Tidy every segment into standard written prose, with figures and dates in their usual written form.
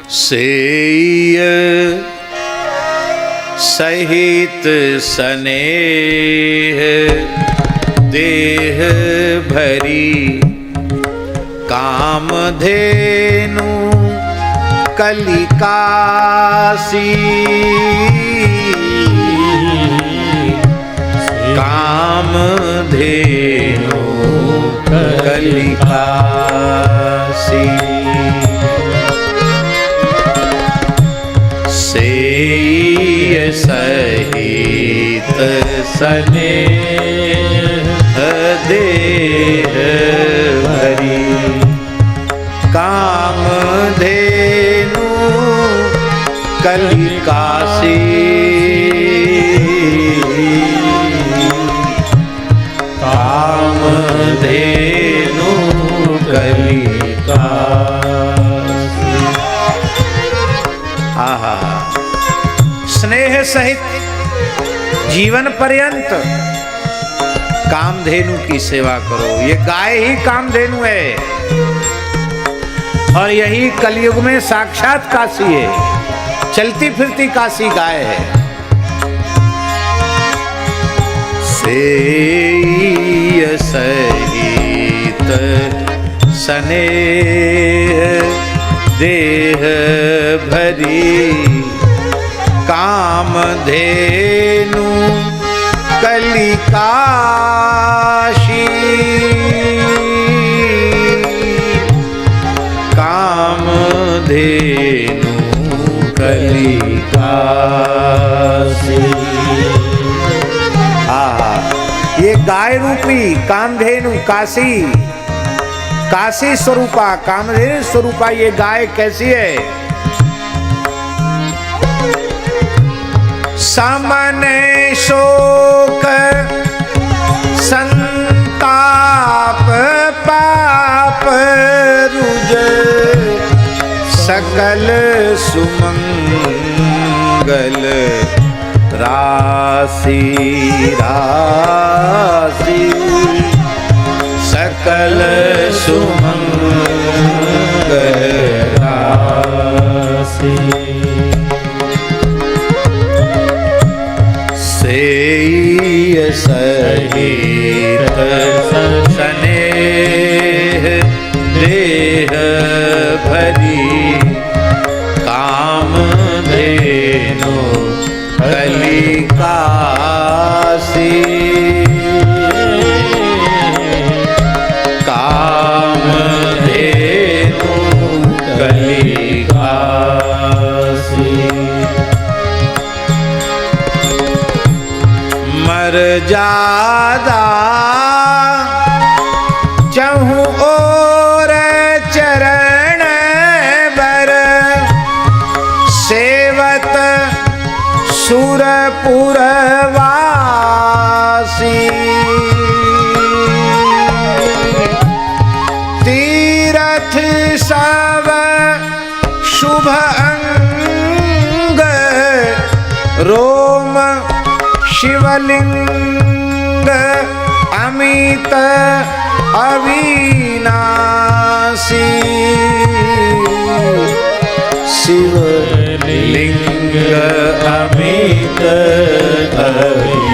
सेय सहित स्नेह देह भरी कामधेनु कलिकासी कामधेनु कलिकासी सेय सहित स्नेह देह भरी कामधेनु कलिकासी कामधेनु कलिकासी। आहा, स्नेह सहित जीवन पर्यंत कामधेनु की सेवा करो। ये गाय ही कामधेनु है और यही कलयुग में साक्षात काशी है, चलती फिरती काशी गाय है। सेय सहित स्नेह देह भरी कामधेनु कलिकासी कामधेनु कलिकासी। ये गाय रूपी कामधेनु काशी, काशी स्वरूपा कामधेनु स्वरूपा ये गाय कैसी है? समने शोक संताप पाप रुज सकल सुमंगल राशि राशि सकल सुमंगल राशि। सेय सहित स्नेह देह भरी कामधेनु कलिकासी कामधेनु कलिकासी। मर्यादा चहु और चरण बर सेवत सुरपुरवासी तीरथ सब शुभ अंग रोम शिवलिंग अमित अविनाशी शिवलिंग अमित अविनाशी।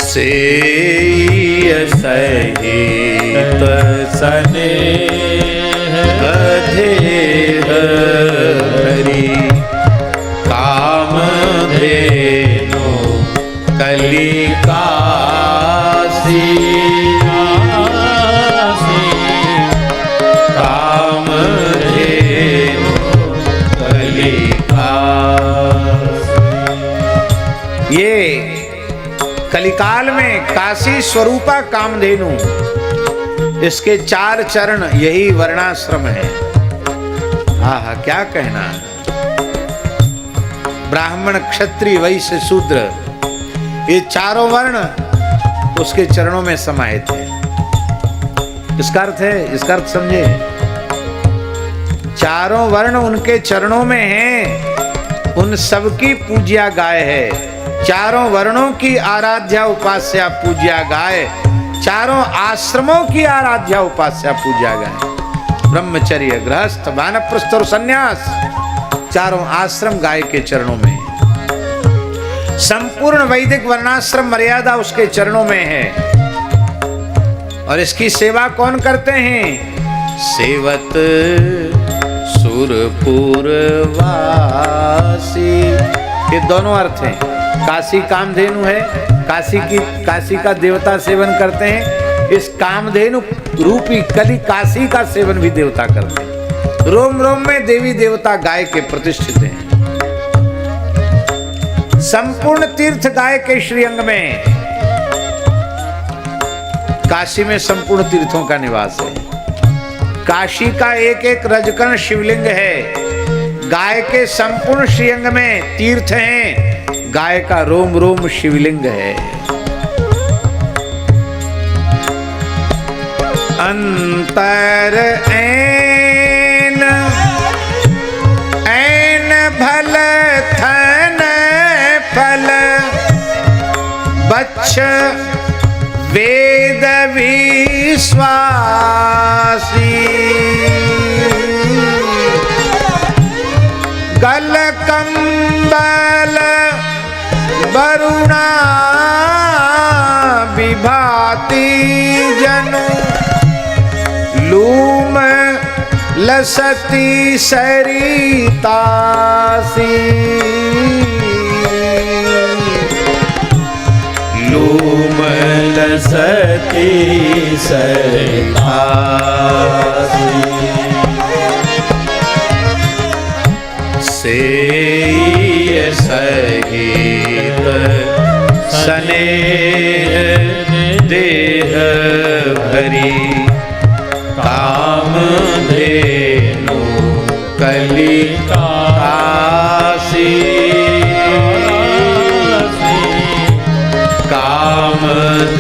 सेय सहित स्नेह देह भरी कामधेनु कलिकासी कामधेनु कलिकासी। ये कलिकाल में काशी स्वरूपा कामधेनु, इसके 4 चरण यही वर्णाश्रम है। आहा, क्या कहना। ब्राह्मण क्षत्रिय वैश्य शूद्र ये चारों वर्ण उसके चरणों में समाहित है। इसका अर्थ है, इसका अर्थ समझे, चारों वर्ण उनके चरणों में हैं, उन सबकी पूज्या गाय है। चारों वर्णों की आराध्या उपास्या पूज्या गाय चारों आश्रमों की आराध्या उपास्या पूजा गाय। ब्रह्मचर्य, गृहस्थ, वानप्रस्थ और संन्यास, चारों आश्रम गाय के चरणों में। संपूर्ण वैदिक वर्णाश्रम मर्यादा उसके चरणों में है। और इसकी सेवा कौन करते हैं? सेवत सुरपुरवासी। ये दोनों अर्थ हैं। काशी कामधेनु है, काशी का देवता सेवन करते हैं। इस कामधेनु रूपी कली काशी का सेवन भी देवता करते हैं। रोम रोम में देवी देवता गाय के प्रतिष्ठित हैं। संपूर्ण तीर्थ गाय के श्रीअंग में। काशी में संपूर्ण तीर्थों का निवास है। काशी का एक एक रजकण शिवलिंग है। गाय के संपूर्ण श्रीअंग में तीर्थ हैं। गाय का रोम रोम शिवलिंग है। अंतर ऐन ऐन भल थन फल बच्छ वेद विश्वासी। गल कंबल वरुणा विभाति जनु लूम लसती सरितासी। लूम लसती सरितासी। सेय सहित स्नेह देह भरी कामधेनु कली काशी। कामधेनु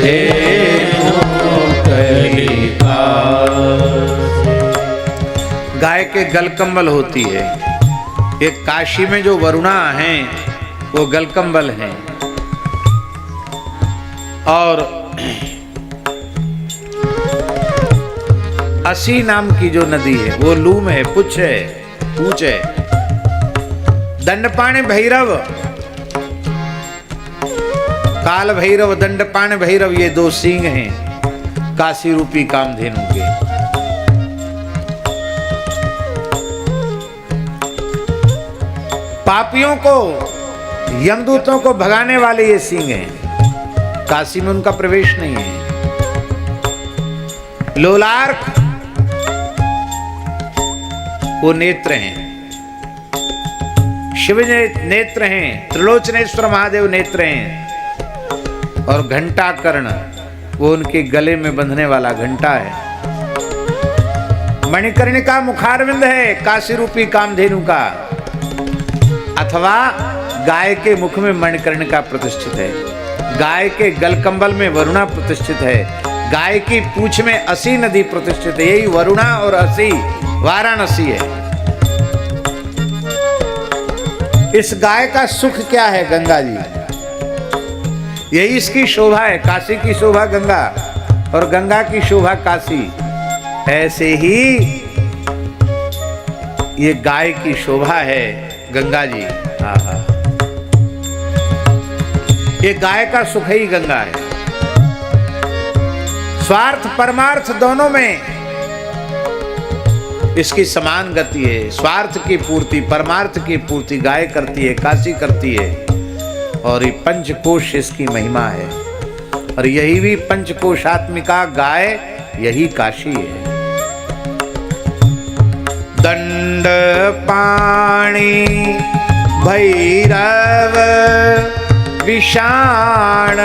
कली काशी। गाय के गलकंबल होती है। ये काशी में जो वरुणा हैं वो गलकंबल हैं। और असी नाम की जो नदी है वो लूम है, पुछ है, पूछ है। दंडपाण भैरव, काल भैरव, दंडपाण भैरव, ये दो सिंह हैं काशी रूपी कामधेनु के। पापियों को, यमदूतों को भगाने वाले ये सिंह हैं। काशी में उनका प्रवेश नहीं है। लोलार्क वो नेत्र हैं, शिव नेत्र हैं, त्रिलोचनेश्वर महादेव नेत्र हैं। और घंटा कर्ण वो उनके गले में बंधने वाला घंटा है। मणिकर्णिका मुखारविंद है काशी रूपी कामधेनु का। अथवा गाय के मुख में मणिकर्णिका प्रतिष्ठित है। गाय के गलकंबल में वरुणा प्रतिष्ठित है। गाय की पूंछ में असी नदी प्रतिष्ठित है। यही वरुणा और असी वाराणसी है। इस गाय का सुख क्या है? गंगा जी, यही इसकी शोभा है। काशी की शोभा गंगा और गंगा की शोभा काशी। ऐसे ही ये गाय की शोभा है गंगा जी। आहा, ये गाय का सुख ही गंगा है। स्वार्थ परमार्थ दोनों में इसकी समान गति है। स्वार्थ की पूर्ति, परमार्थ की पूर्ति गाय करती है, काशी करती है। और ये पंचकोश इसकी महिमा है। और यही भी पंचकोशात्मिका गाय, यही काशी है। दंड पाणी भैरव विषाण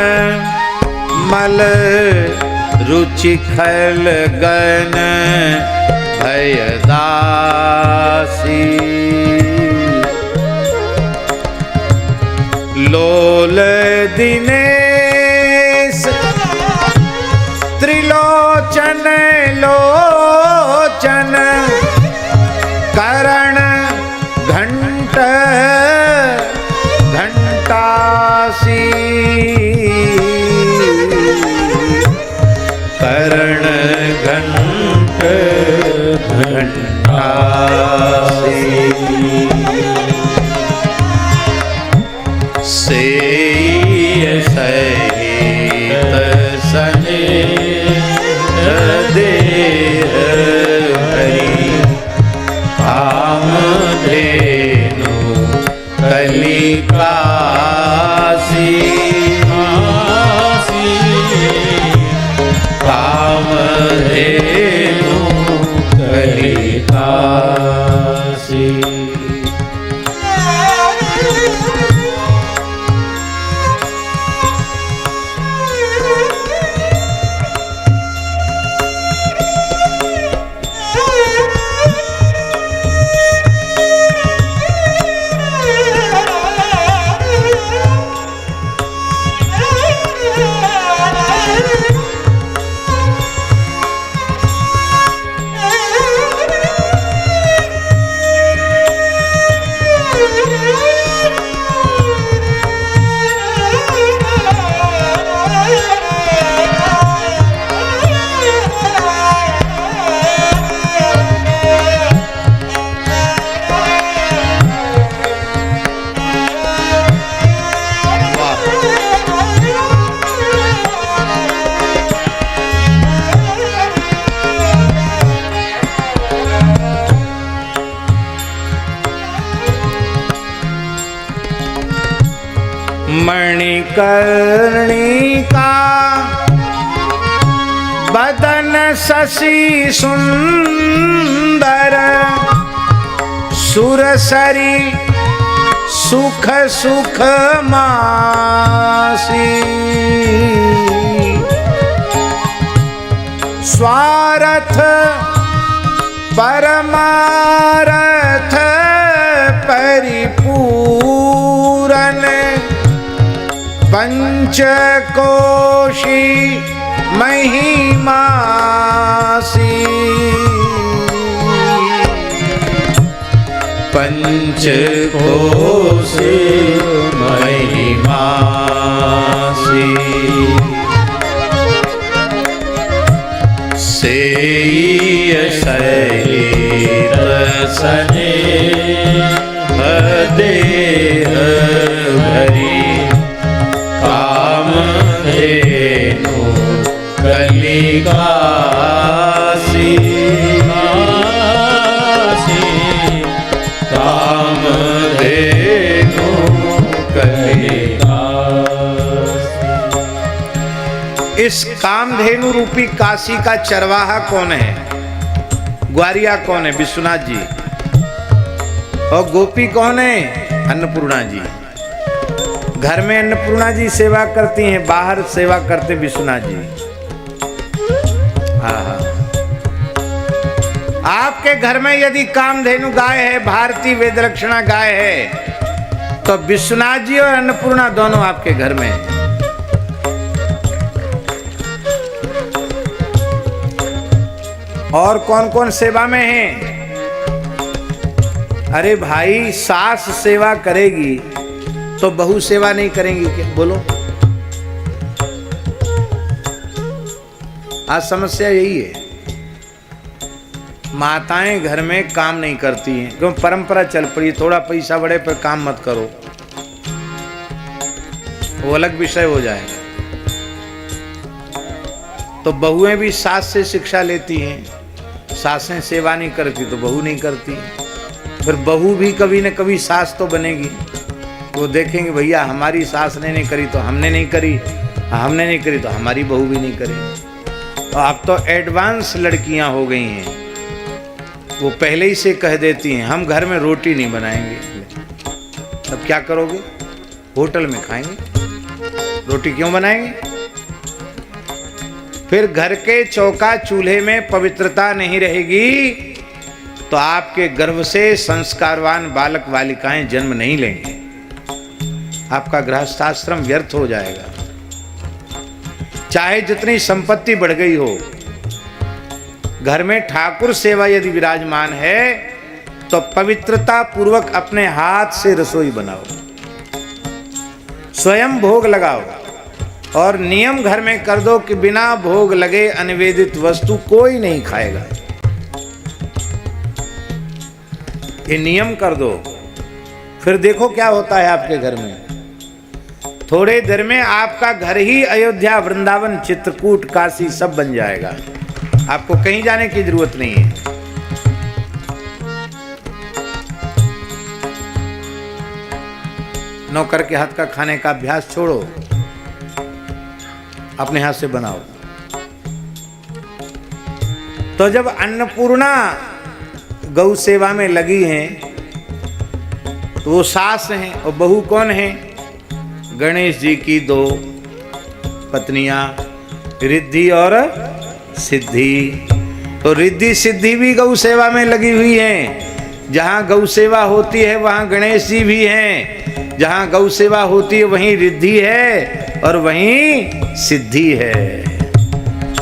मल रुचि खल गन भयदासी। लोल दिनेश त्रिलोचन लोचन करण घंट घंटासी। घंटासी सेई सहित सनेह देह भरी कामधेनु कलिकासी कामधेनु कलिकासी। मणिकर्णिका बदन शशि सुंदर सुरसरी सुख सुख मासी स्वार्थ परमारथ परिपूरन पंचकोशी महिमासी पंचकोशी महिमासी सेई सहित सनेह देह भरी कामधेनु कलिकासी कामधेनु कलिकासी। इस कामधेनु रूपी काशी का चरवाहा कौन है? ग्वारिया कौन है? विश्वनाथ जी। और गोपी कौन है? अन्नपूर्णा जी। घर में अन्नपूर्णा जी सेवा करती हैं, बाहर सेवा करते विश्वनाथ जी। हाँ, आपके घर में यदि कामधेनु गाय है, भारतीय वेदलक्षणा गाय है, तो विश्वनाथ जी और अन्नपूर्णा दोनों आपके घर में है। और कौन कौन सेवा में है? अरे भाई, सास सेवा करेगी तो बहू सेवा नहीं करेंगी क्या? बोलो। आज समस्या यही है, माताएं घर में काम नहीं करती हैं, क्यों? परंपरा चल पड़ी, थोड़ा पैसा बढ़े पर काम मत करो, वो अलग विषय हो जाएगा। तो बहुएं भी सास से शिक्षा लेती हैं, सासें सेवा नहीं करती तो बहू नहीं करती, फिर बहू भी कभी न कभी सास तो बनेगी। वो देखेंगे भैया हमारी सास ने नहीं करी तो हमने नहीं करी, हमने नहीं करी तो हमारी बहू भी नहीं करी। तो अब तो एडवांस लड़कियां हो गई हैं, वो पहले ही से कह देती हैं हम घर में रोटी नहीं बनाएंगे। तब क्या करोगे? होटल में खाएंगे। रोटी क्यों बनाएंगे? फिर घर के चौका चूल्हे में पवित्रता नहीं रहेगी तो आपके गर्भ से संस्कारवान बालक बालिकाएं जन्म नहीं लेंगे, आपका गृहस्थाश्रम व्यर्थ हो जाएगा। चाहे जितनी संपत्ति बढ़ गई हो, घर में ठाकुर सेवा यदि विराजमान है तो पवित्रता पूर्वक अपने हाथ से रसोई बनाओ, स्वयं भोग लगाओ, और नियम घर में कर दो कि बिना भोग लगे अनिवेदित वस्तु कोई नहीं खाएगा। ये नियम कर दो, फिर देखो क्या होता है आपके घर में। थोड़े देर में आपका घर ही अयोध्या, वृंदावन, चित्रकूट, काशी सब बन जाएगा। आपको कहीं जाने की जरूरत नहीं है। नौकर के हाथ का खाने का अभ्यास छोड़ो, अपने हाथ से बनाओ। तो जब अन्नपूर्णा गौ सेवा में लगी हैं, तो वो सास हैं और बहू कौन है? गणेश जी की 2 पत्नियां, रिद्धि और सिद्धि। तो रिद्धि सिद्धि भी गौ सेवा में लगी हुई हैं। जहां गौ सेवा होती है वहां गणेश जी भी हैं, जहां गौ सेवा होती है वहीं रिद्धि है और वहीं सिद्धि है।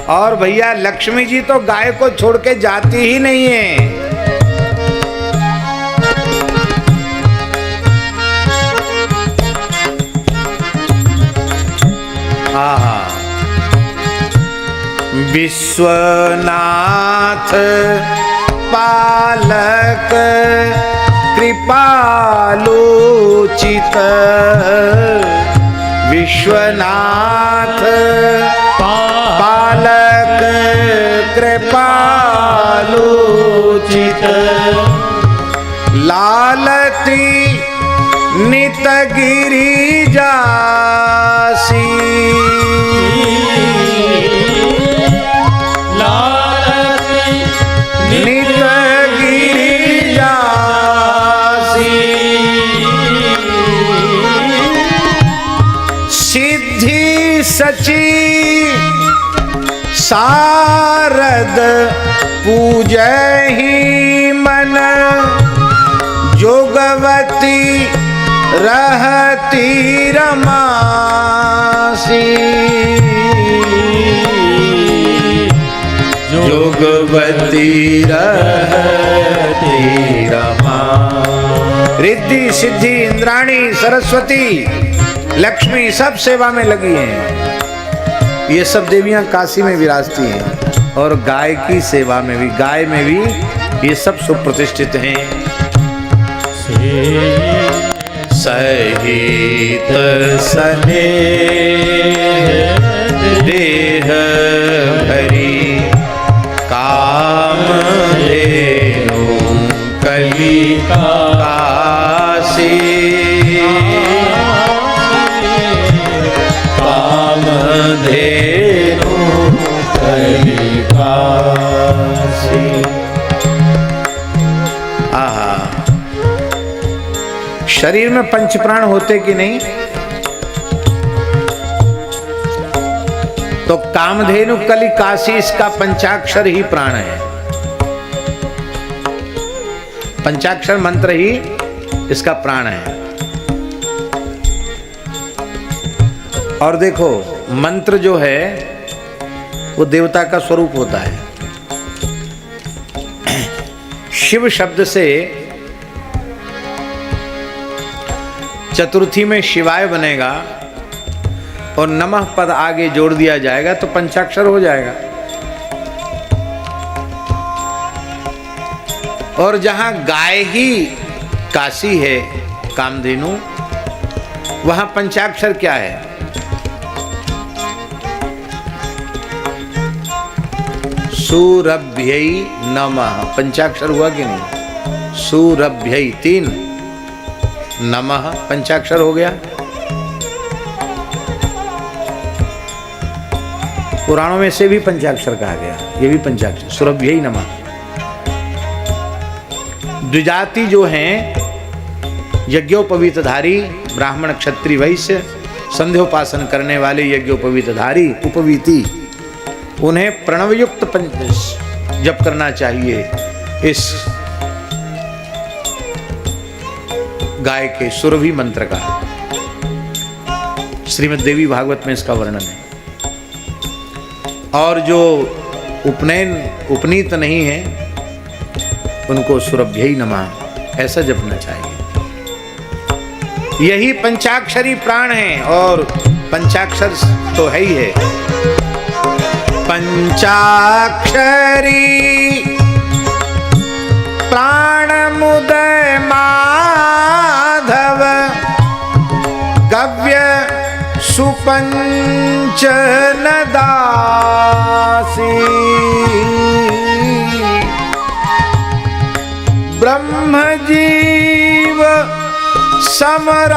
और भैया लक्ष्मी जी तो गाय को छोड़ के जाती ही नहीं है। विश्वनाथ पालक कृपालोचित, विश्वनाथ पालक कृपालोचित, लालती नित गिरिजासी, नित गिरिजासी, सिद्धि सची शारद पूजहि मन, जोगवती रहती रमासी, जोगवती रहती रमा। रिद्धि सिद्धि इंद्राणी सरस्वती लक्ष्मी सब सेवा में लगी हैं। ये सब देवियां काशी में विराजती हैं और गाय की सेवा में भी, गाय में भी ये सब सुप्रतिष्ठित हैं। सहित स्नेह देह भरी, कामधेनु कलिकासी, कामधेनु कलिकासी। आहा, शरीर में 5 प्राण होते कि नहीं? तो कामधेनु कलिकासी इसका पंचाक्षर ही प्राण है। पंचाक्षर मंत्र ही इसका प्राण है। और देखो मंत्र जो है वो देवता का स्वरूप होता है। शिव शब्द से चतुर्थी में शिवाय बनेगा और नमः पद आगे जोड़ दिया जाएगा तो पंचाक्षर हो जाएगा। और जहां गाय ही काशी है, कामधेनु, वहां पंचाक्षर क्या है? सूरभ्यै नमः, पंचाक्षर हुआ कि नहीं? सूरभ्यै 3, नमः पंचाक्षर हो गया। पुराणों में से भी पंचाक्षर कहा गया, ये भी पंचाक्षर, सूरभ्यै नमः। द्विजाति जो हैं, यज्ञोपवीतधारी, ब्राह्मण क्षत्रिय वैश्य, संध्योपासन करने वाले यज्ञोपवीतधारी, उपवीति, उन्हें प्रणवयुक्त जप करना चाहिए इस गाय के सुरभि मंत्र का। श्रीमद् देवी भागवत में इसका वर्णन है। और जो उपनीत नहीं है उनको सुरभ्यै नमः ऐसा जपना चाहिए। यही पंचाक्षरी प्राण है और पंचाक्षर तो है ही है। पंचाक्षरी प्राण मुदय सुपंचन दासी ब्रह्म जीव समराम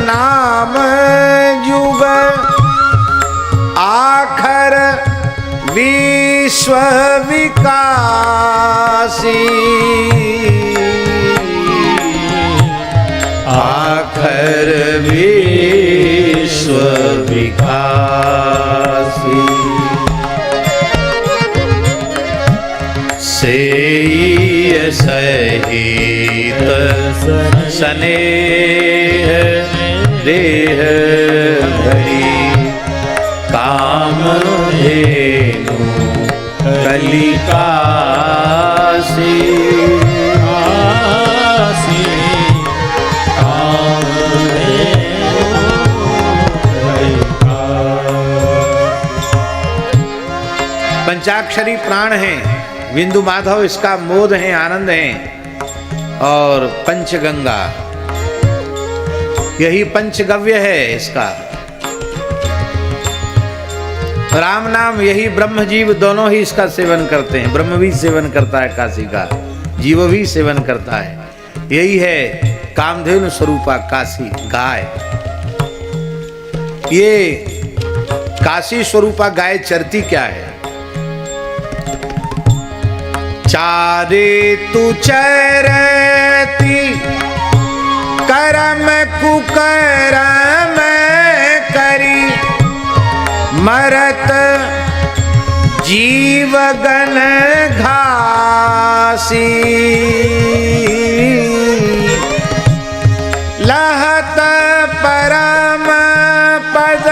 नाम जुग आखर विश्व विकासी आखर विश्व विकासी सेई सहित स्नेह देह धरी कामधेनु कलिकासी पंचाक्षरी प्राण है, बिंदु माधव इसका मोद है, आनंद है। और पंचगंगा यही पंचगव्य है इसका। राम नाम यही ब्रह्म जीव दोनों ही इसका सेवन करते हैं। ब्रह्म भी सेवन करता है काशी का, जीव भी सेवन करता है। यही है कामधेनु स्वरूपा काशी गाय। ये काशी स्वरूपा गाय चरती क्या है? चारे तु चरती करम कुकरम करी मरत जीवगन घासी लहत परम पद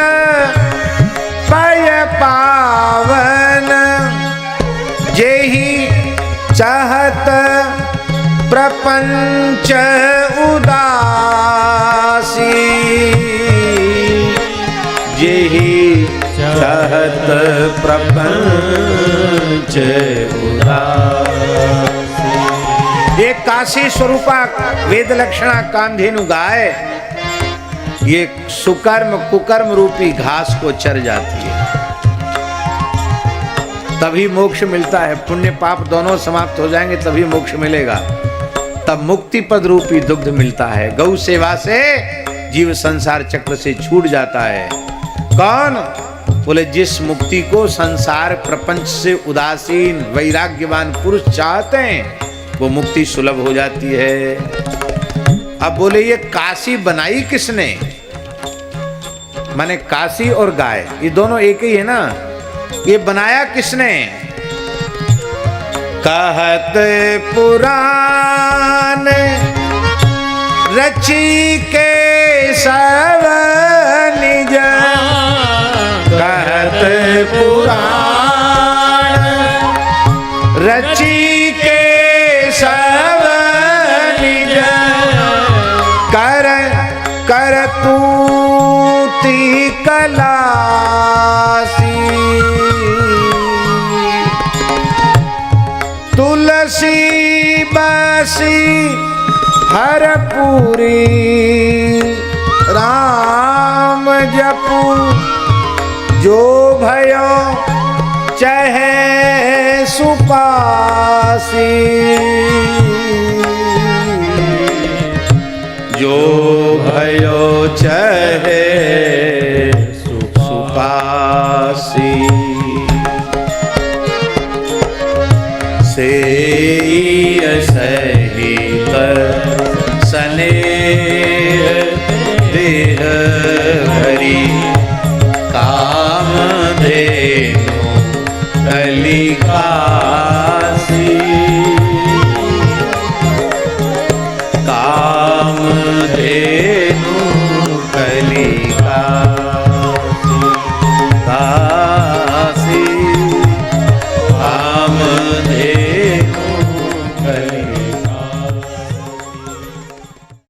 पय पावन जेहि चाहत प्रपंच उदासी जेहि चाहत प्रपंच उदासी। ये काशी स्वरूपा वेद लक्षणा कामधेनु गाय ये सुकर्म कुकर्म रूपी घास को चर जाती है, तभी मोक्ष मिलता है। पुण्य पाप दोनों समाप्त हो जाएंगे तभी मोक्ष मिलेगा। तब मुक्ति पद रूपी दुग्ध मिलता है। गौ सेवा से जीव संसार चक्र से छूट जाता है। कौन? बोले जिस मुक्ति को संसार प्रपंच से उदासीन वैराग्यवान पुरुष चाहते हैं वो मुक्ति सुलभ हो जाती है। अब बोले ये काशी बनाई किसने? माने काशी और गाय ये दोनों एक ही है ना। ये बनाया किसने? कहत पुराण रची के सब निज कहत पुराण रची के सब निज कर कर तूती कलासी तुलसी बसी हरपुरी राम जपू जो भयो चहे सुपासी जो भयो चहे सुपासी सेई सहित स्नेह देह भरी कामधेनु कलिका